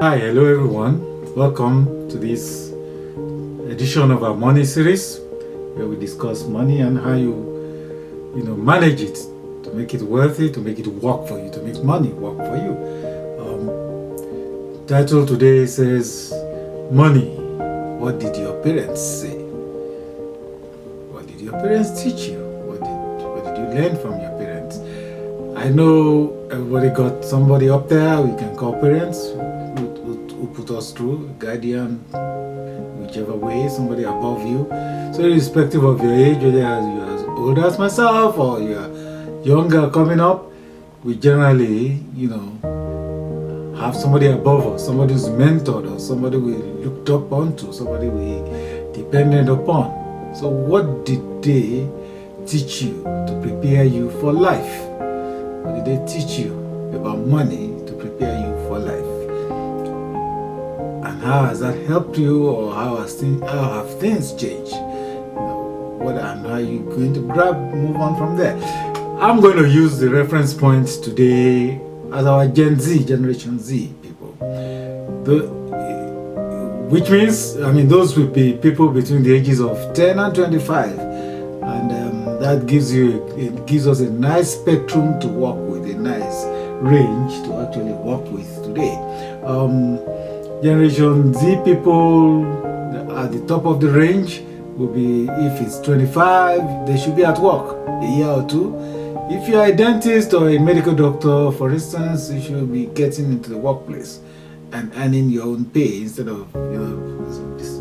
Hi, hello everyone. Welcome to this edition of our money series where we discuss money and how you manage it to make it worthy, to make it work for you, to make money work for you. Title today says money. What did your parents say? What did your parents teach you? What did you learn from your parents? I know everybody got somebody up there we can call parents who put us through, guardian, whichever way, somebody above you. So irrespective of your age, whether you're as old as myself or you're younger coming up, we generally, have somebody above us, somebody who's mentored us, somebody we looked up onto, somebody we depended upon. So what did they teach you to prepare you for life? What did they teach you about money to prepare you for life? And how has that helped you, or how have things changed? What and how are you going to move on from there? I'm going to use the reference point today as our Generation Z people. Which means, those will be people between the ages of 10 and 25. And that gives us a nice spectrum to work with, a nice range to actually work with today. Generation Z people at the top of the range will be, if it's 25, they should be at work a year or two. If you're a dentist or a medical doctor, for instance, you should be getting into the workplace and earning your own pay instead of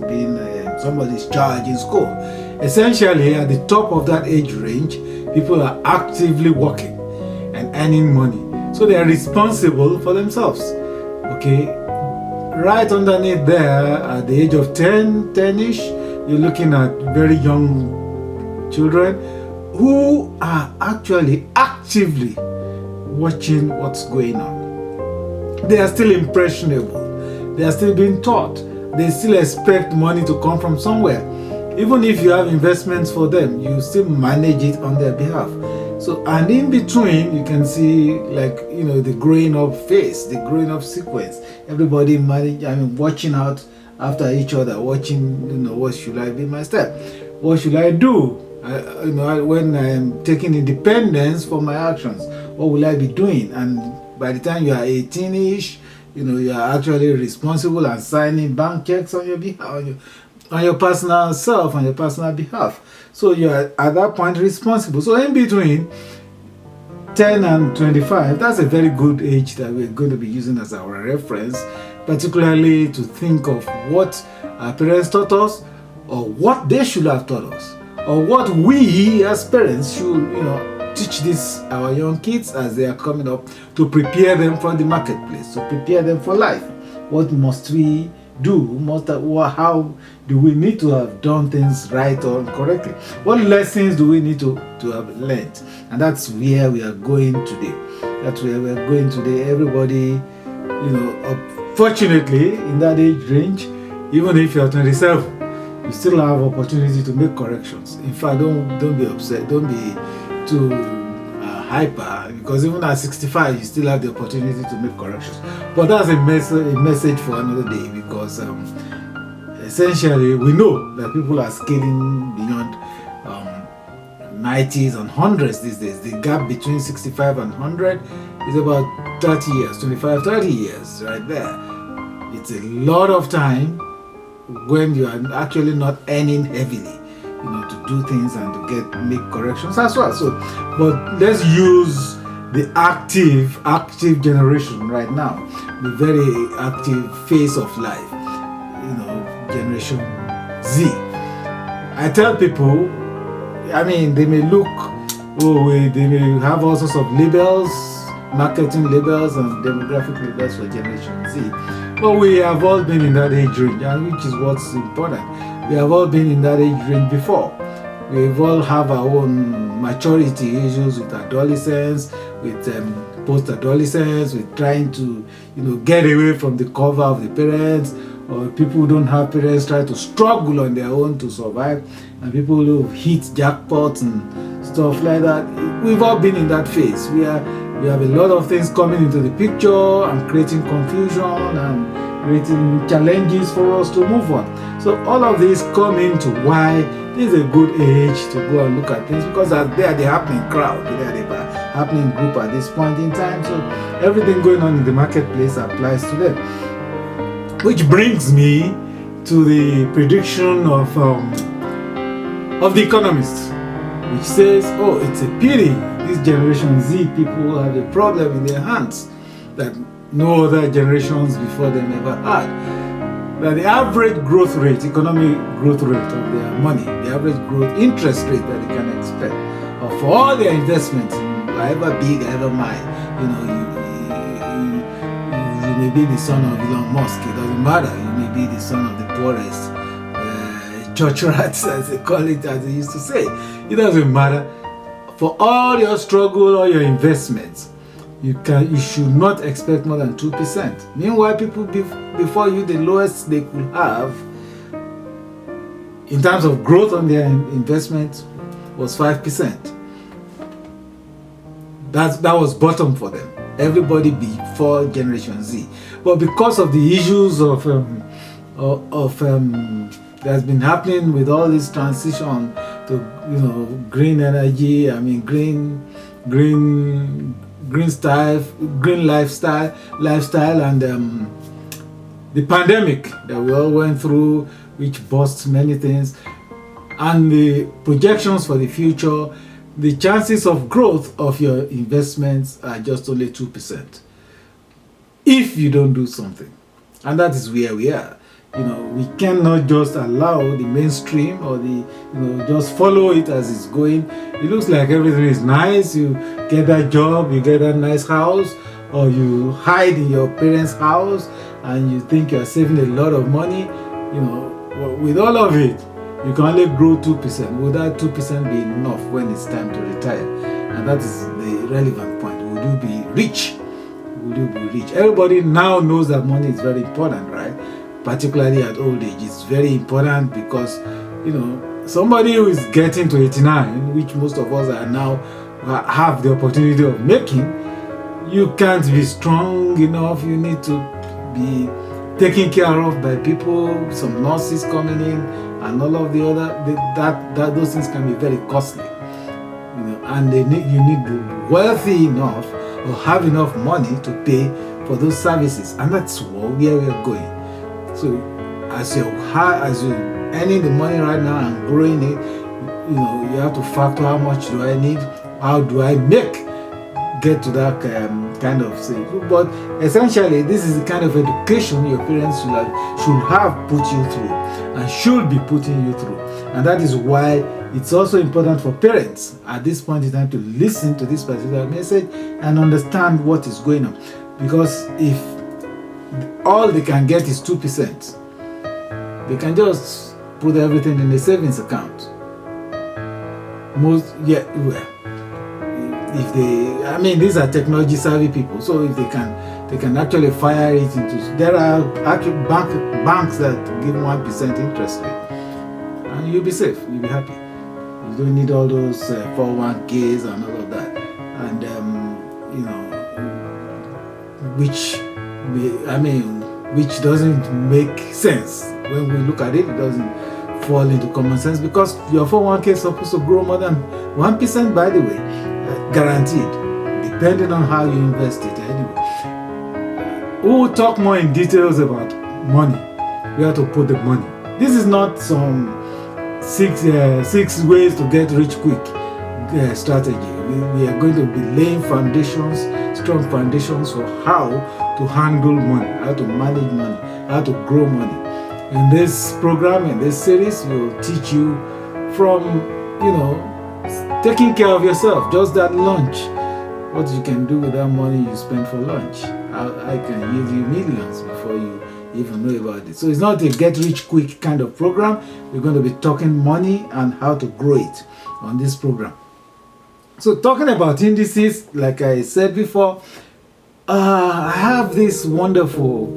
being somebody's charge in school. Essentially, at the top of that age range, people are actively working and earning money. So they are responsible for themselves. Okay? Right underneath there, at the age of 10-ish, you're looking at very young children who are actually actively watching what's going on. They are still impressionable. They are still being taught. They still expect money to come from somewhere. Even if you have investments for them, you still manage it on their behalf. So, and in between, you can see the growing up phase, the growing up sequence. Everybody watching out after each other, watching, what should I be my step? What should I do? When I am taking independence for my actions, what will I be doing? And by the time you are 18-ish, you are actually responsible and signing bank checks on your behalf, on your personal self, on your personal behalf. So you are at that point responsible. So in between 10 and 25, that's a very good age that we're going to be using as our reference, particularly to think of what our parents taught us, or what they should have taught us, or what we as parents should, teach our young kids as they are coming up, to prepare them for the marketplace, to prepare them for life. What must we do? How do we need to have done things right or correctly? What lessons do we need to have learned? And that's where we are going today. That's where we are going today. Everybody, fortunately, in that age range, even if you are 27, you still have opportunity to make corrections. In fact, don't be upset. Don't be too hyper, because even at 65, you still have the opportunity to make corrections. But that's a message for another day, because essentially we know that people are scaling beyond 90s and 100s these days. The gap between 65 and 100 is about 30 years, 25, 30 years right there. It's a lot of time when you are actually not earning heavily, to do things and to make corrections as well. So, but let's use the active generation right now, the very active phase of life, Generation Z. I tell people, they may look, they may have all sorts of labels, marketing labels and demographic labels for Generation Z. But we have all been in that age range, and which is what's important. We have all been in that age range before. We've all have our own maturity issues with adolescence, with post-adolescence, with trying to, get away from the cover of the parents, or people who don't have parents try to struggle on their own to survive, and people who hit jackpots and stuff like that. We've all been in that phase. We have a lot of things coming into the picture and creating confusion and creating challenges for us to move on. So all of these come into why this is a good age to go and look at things, because they are the happening crowd, they are the happening group at this point in time. So everything going on in the marketplace applies to them. Which brings me to the prediction of the Economist, which says, oh, it's a pity this Generation Z people have a problem in their hands that no other generations before them ever had. That the average growth rate, economic growth rate of their money, the average growth interest rate that they can expect for all their investments, however big, however mild, you may be the son of Elon Musk, it doesn't matter. You may be the son of the poorest church rats, as they call it, as they used to say. It doesn't matter. For all your struggle or your investments, you should not expect more than 2%. Meanwhile, people before you, the lowest they could have in terms of growth on their investment was 5%. That was bottom for them. Everybody before Generation Z. But because of the issues of that's been happening with all this transition to green energy, green lifestyle, and the pandemic that we all went through, which burst many things, and the projections for the future, the chances of growth of your investments are just only 2%. If you don't do something. And that is where we are. We cannot just allow the mainstream or just follow it as it's going. It looks like everything is nice. You get that job, you get that nice house, or you hide in your parents' house and you think you're saving a lot of money. With all of it, you can only grow 2%. Will that 2% be enough when it's time to retire? And that is the relevant point. Would you be rich? Would you be rich? Everybody now knows that money is very important, right? Particularly at old age. It's very important because, somebody who is getting to 89, which most of us are now have the opportunity of making, you can't be strong enough. You need to be taken care of by people, some nurses coming in, and all of the other. Those things can be very costly, and you need to be wealthy enough or have enough money to pay for those services, and that's where we are going. So as you're earning the money right now and growing it, you have to factor how much do I need, how do I get to that kind of thing. But essentially, this is the kind of education your parents should have put you through and should be putting you through. And that is why it's also important for parents at this point in time to listen to this particular message and understand what is going on. Because if all they can get is 2%, they can just put everything in a savings account. These are technology savvy people, so if they can actually fire it into, there are actually banks that give 1% interest rate, and you'll be safe, you'll be happy. You don't need all those 401ks and all of that, and which doesn't make sense when we look at it. It doesn't fall into common sense, because your 401k is supposed to grow more than 1%, by the way, guaranteed, depending on how you invest it. Anyway, we will talk more in details about money, where to put the money. This is not some 6 ways to get rich quick strategy. We are going to be laying strong foundations for how to handle money, how to manage money, how to grow money. In this program, in this series, we will teach you from, taking care of yourself, just that lunch, what you can do with that money you spend for lunch. I can give you millions before you even know about it. So it's not a get rich quick kind of program. We're going to be talking money and how to grow it on this program. So talking about indices, like I said before, I have this wonderful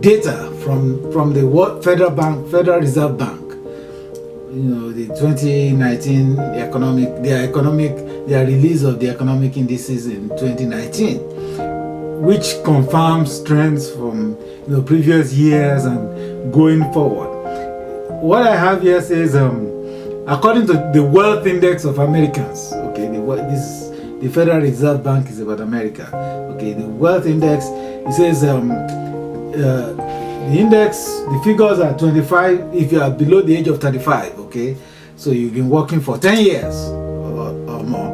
data from the Federal Reserve Bank. The 2019 their release of the economic indices in 2019. which confirms trends from previous years and going forward. What I have here says, according to the Wealth Index of Americans, okay, the Federal Reserve Bank is about America. Okay, the Wealth Index, it says the index, the figures are 25 if you are below the age of 35. Okay, so you've been working for 10 years or more.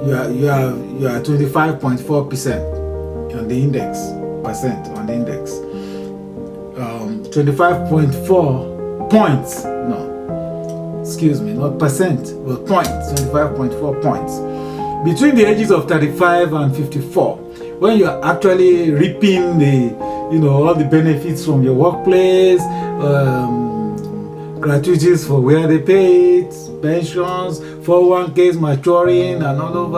You are 25.4% on the index, 25.4 points. No, excuse me, not percent, but points. 25.4 points between the ages of 35 and 54, when you are actually reaping the all the benefits from your workplace, gratuities for where they pay it, pensions, 401ks maturing, and all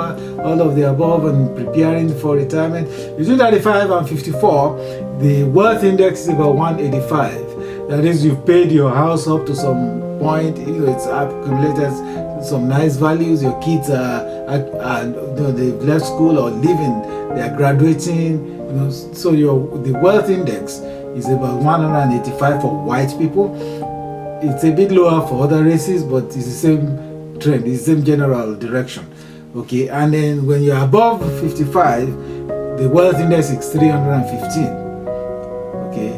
of the above, and preparing for retirement. Between 35 and 54, the wealth index is about 185. That is, you've paid your house up to some point, it's accumulated some nice values. Your kids they've left school or leaving, they are graduating. So the wealth index is about 185 for white people. It's a bit lower for other races, but it's the same trend, it's the same general direction. Okay, and then when you're above 55, the wealth index is 315. Okay,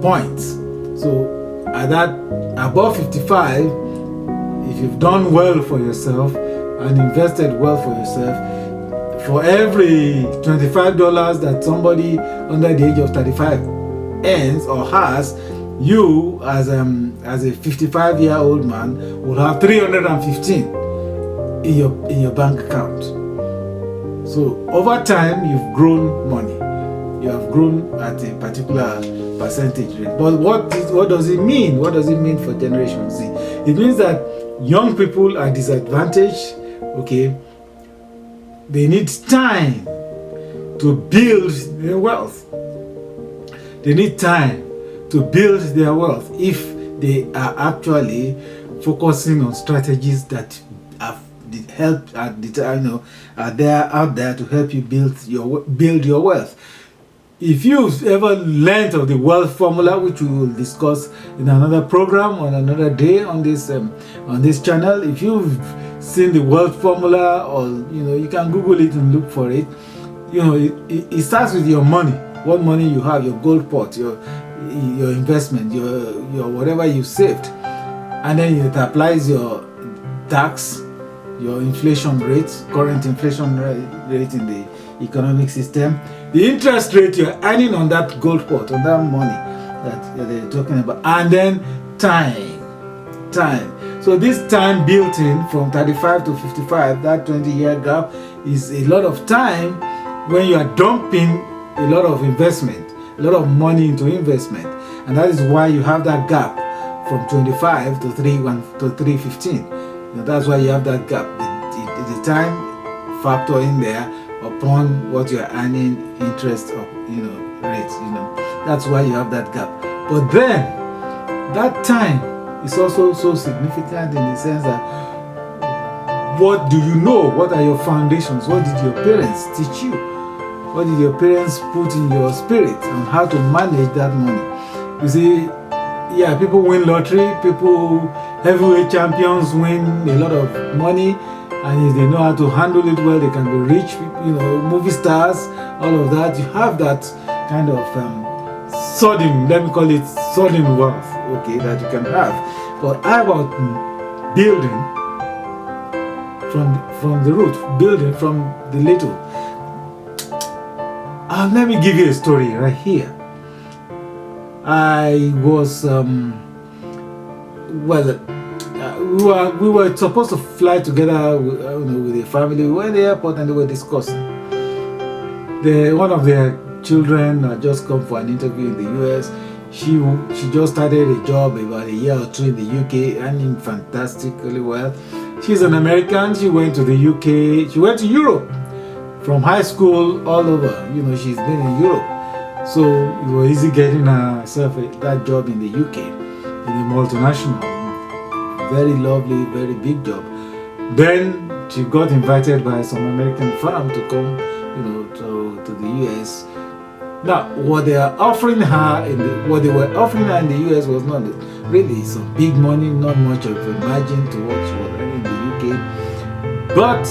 points. So at that above 55, if you've done well for yourself and invested well for yourself, for every $25 that somebody under the age of 35 earns or has, you as a 55-year-old man will have 315 in your bank account. So over time, you've grown money. You have grown at a particular percentage rate. But what does it mean? What does it mean for Generation Z? It means that young people are disadvantaged. Okay, they need time to build their wealth. They need time to build their wealth if they are actually focusing on strategies that are out there to help you build your wealth. If you've ever learned of the wealth formula, which we will discuss in another program on another day on this channel, if you've seen the wealth formula, or you can Google it and look for it. It starts with your money, what money you have, your gold pot, your investment, your whatever you saved, and then it applies your tax, your inflation rate, current inflation rate in the economic system, the interest rate you're earning on that gold pot, on that money that they're talking about, and then time. So this time built in from 35 to 55, that 20-year gap, is a lot of time when you are dumping a lot of investment, a lot of money into investment, and that is why you have that gap from 25 to 315. That's why you have that gap. The time factor in there upon what you are earning interest of rates. That's why you have that gap. But then that time is also so significant in the sense that, what do you know? What are your foundations? What did your parents teach you? What did your parents put in your spirit on how to manage that money? You see, people win lottery, heavyweight champions win a lot of money, and if they know how to handle it well, they can be rich, movie stars, all of that. You have that kind of sudden, let me call it sudden wealth, okay, that you can have. But how about building from the root, building from the little? Let me give you a story right here. I was we were supposed to fly together with the family. We were in the airport and they were discussing. One of their children had just come for an interview in the US. She just started a job about a year or two in the UK, earning fantastically well. She's an American. She went to the UK. She went to Europe from high school all over. She's been in Europe. So it was easy getting herself that job in the UK, in a multinational. Very lovely, very big job. Then she got invited by some American firm to come to the US. Now, what they are offering her what they were offering her in the US was not really some big money, not much of a margin to what she was earning in the UK, but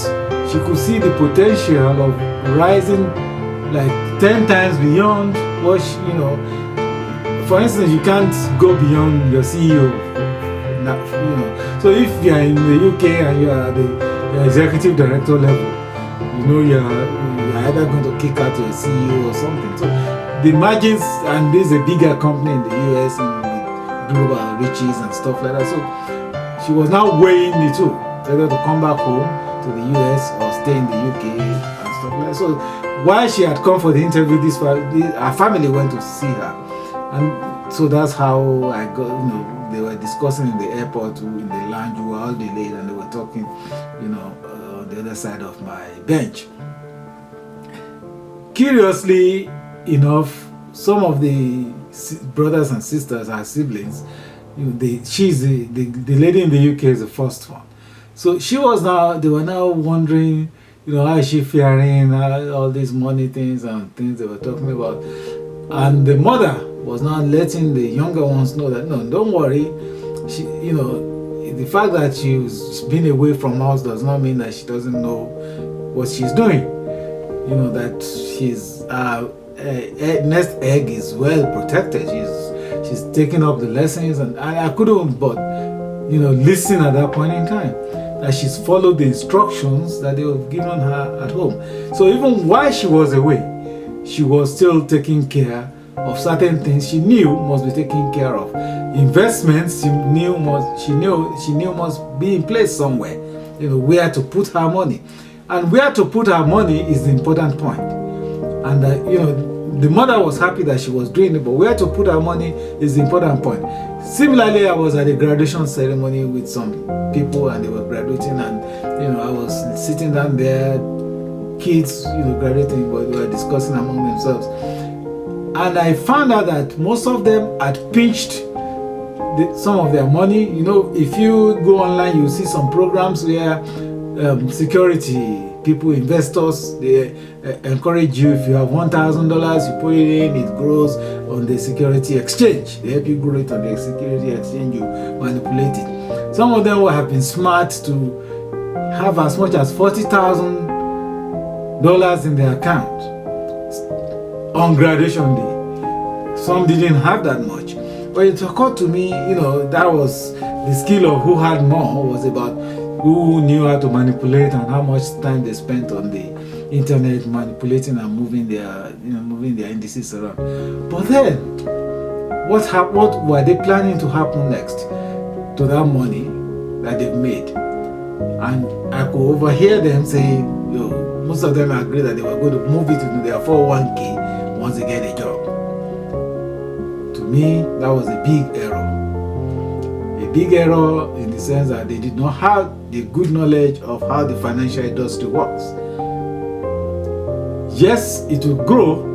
she could see the potential of rising like 10 times beyond what for instance, you can't go beyond your CEO. So if you are in the UK and you are the executive director level, you're either going to kick out your CEO or something. So the margins, and this is a bigger company in the US with global riches and stuff like that. So she was now weighing the two, whether to come back home to the US or stay in the UK and stuff like that. So while she had come for the interview, her family went to see her, and so that's how I got. They were discussing in the airport, in the lounge. We were all delayed, and they were talking, on the other side of my bench. Curiously enough, some of the brothers and sisters, her siblings, she's the lady in the UK is the first one. So they were now wondering, how is she faring, all these money things and things they were talking about. And the mother was now letting the younger ones know that, no, don't worry. She, the fact that she's been away from us does not mean that she doesn't know what she's doing. That she's nest egg is well protected. She's taking up the lessons, and I couldn't but listen at that point in time that she's followed the instructions that they have given her at home. So even while she was away, she was still taking care of certain things she knew must be taken care of. Investments she knew must be in place somewhere. Where to put her money, and where to put her money is the important point. And the mother was happy that she was doing it, but where to put her money is the important point. Similarly, I was at a graduation ceremony with some people, and they were graduating, and I was sitting down there, kids graduating, but they were discussing among themselves. And I found out that most of them had pinched some of their money. If you go online, you see some programs where security people, investors, they encourage you. If you have $1,000, you put it in, it grows on the security exchange. They help you grow it on the security exchange, you manipulate it. Some of them will have been smart to have as much as $40,000 in their account on graduation day. Some didn't have that much. But it occurred to me, that was the skill of who had more, was about who knew how to manipulate and how much time they spent on the internet manipulating and moving their indices around. But then, what were they planning to happen next to that money that they've made? And I could overhear them saying, most of them agreed that they were going to move it into their 401k once they get a job. To me, that was a big error. A big error in the sense that they did not have the good knowledge of how the financial industry works. Yes, it will grow,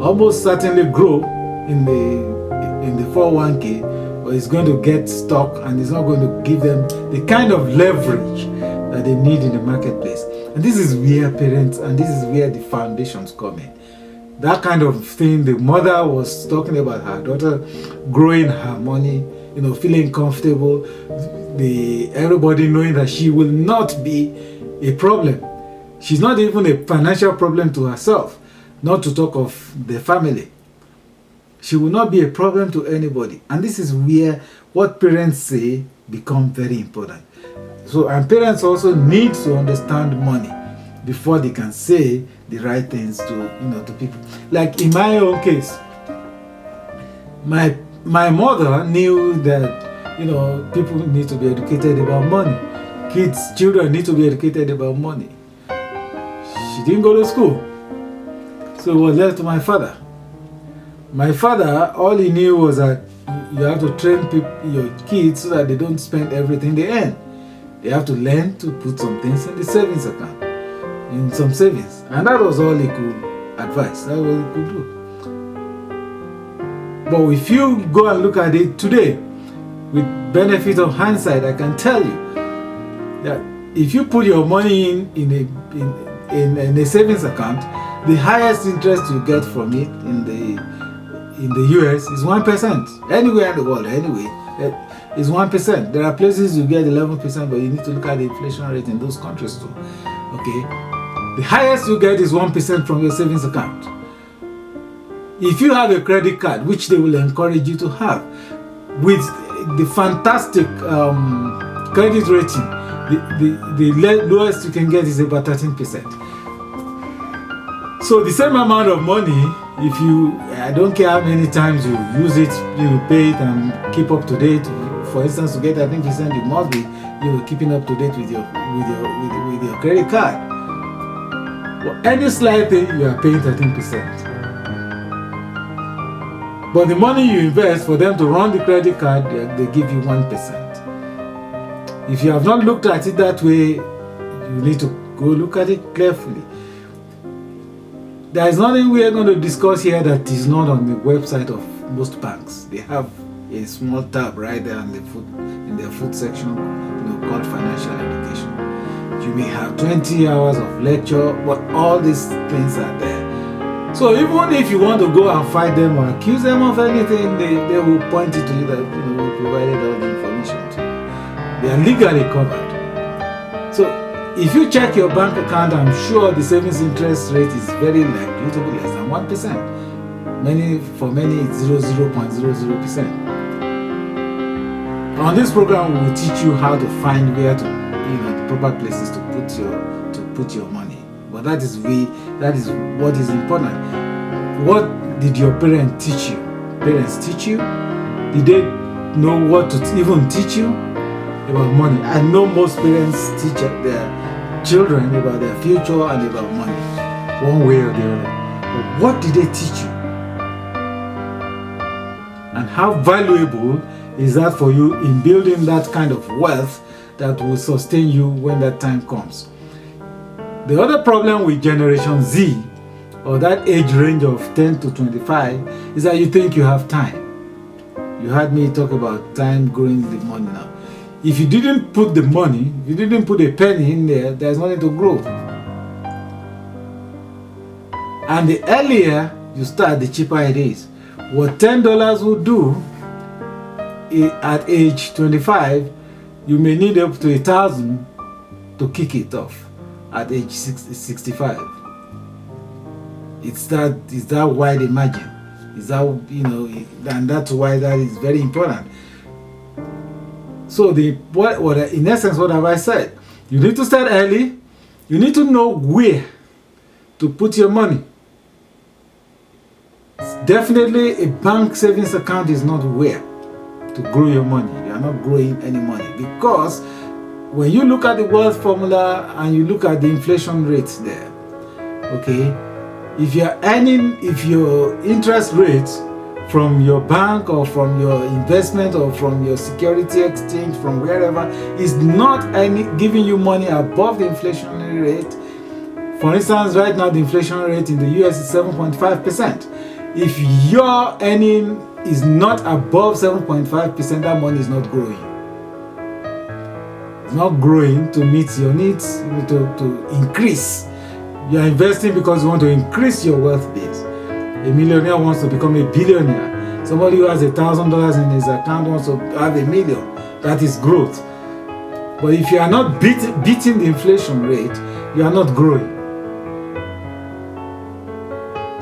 almost certainly grow in the 401k, but it's going to get stuck, and it's not going to give them the kind of leverage that they need in the marketplace. And this is where parents, and this is where the foundations come in. That kind of thing, the mother was talking about her daughter growing her money, feeling comfortable, everybody knowing that she will not be a problem. She's not even a financial problem to herself, not to talk of the family. She will not be a problem to anybody. And this is where what parents say become very important. So, and parents also need to understand money before they can say the right things to people. Like in my own case, my mother knew that people need to be educated about money. Children need to be educated about money. She didn't go to school, so it was left to my father. My father, all he knew was that you have to train your kids so that they don't spend everything they earn. They have to learn to put some things in the savings account, in some savings. And that was all he could advise. That was all he could do. But if you go and look at it today, with benefit of hindsight, I can tell you that if you put your money in in a savings account, the highest interest you get from it in the US is 1%. Anywhere in the world, anyway, is 1%. There are places you get 11%, but you need to look at the inflation rate in those countries too. Okay, the highest you get is 1% from your savings account. If you have a credit card, which they will encourage you to have, with the fantastic credit rating, the lowest you can get is about 13%. So the same amount of money, if you, I don't care how many times you use it, pay it and keep up to date. For instance, to get 13%, you must be, keeping up to date with your credit card. For any slight thing, you are paying 13%. But the money you invest for them to run the credit card, they give you 1%. If you have not looked at it that way, you need to go look at it carefully. There is nothing we are going to discuss here that is not on the website of most banks. They have a small tab right there in their food section, called financial education. You may have 20 hours of lecture, but all these things are there. So even if you want to go and fight them or accuse them of anything, they will point it to you that we provided all the information to you. They are legally covered. So if you check your bank account, I'm sure the savings interest rate is very likely to be less than 1%. For many, it's 0.00%. On this program, we will teach you how to find where to, the proper places to put your money. But that is what is important. What did your parents teach you? Parents teach you? Did they know what to even teach you about money? I know most parents teach their children about their future and about money, one way or the other. But what did they teach you? And how valuable is that for you in building that kind of wealth that will sustain you when that time comes? The other problem with Generation Z, or that age range of 10 to 25, is that you think you have time. You heard me talk about time growing the money now. If you didn't put the money, if you didn't put a penny in there, there's nothing to grow. And the earlier you start, the cheaper it is. What $10 will do at age 25, you may need up to 1,000 to kick it off at age 65. It's that wide margin. Is that, and that's why that is very important. So in essence, what have I said? You need to start early. You need to know where to put your money. Definitely a bank savings account is not where to grow your money. You are not growing any money, because when you look at the wealth formula and you look at the inflation rates there, okay, if your interest rates from your bank or from your investment or from your security exchange, from wherever, is not giving you money above the inflationary rate. For instance, right now the inflation rate in the US is 7.5%. If your earning is not above 7.5%, that money is not growing. It's not growing to meet your needs, to increase. You are investing because you want to increase your wealth base. A millionaire wants to become a billionaire. Somebody who has $1,000 in his account wants to have $1 million. That is growth. But if you are not beating the inflation rate, you are not growing.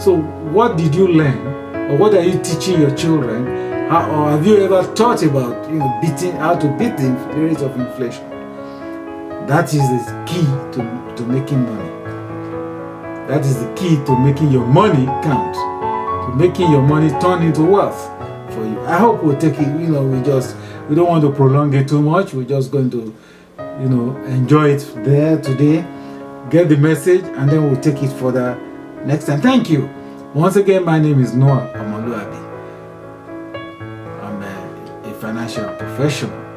So what did you learn, or what are you teaching your children? Or have you ever thought about how to beat the rate of inflation? That is the key to making money. That is the key to making your money count, to making your money turn into wealth for you. I hope we'll take it, we don't want to prolong it too much. We're just going to, enjoy it there today, get the message, and then we'll take it further next time. Thank you. Once again, my name is Noah Omoluabi. I'm a financial professional.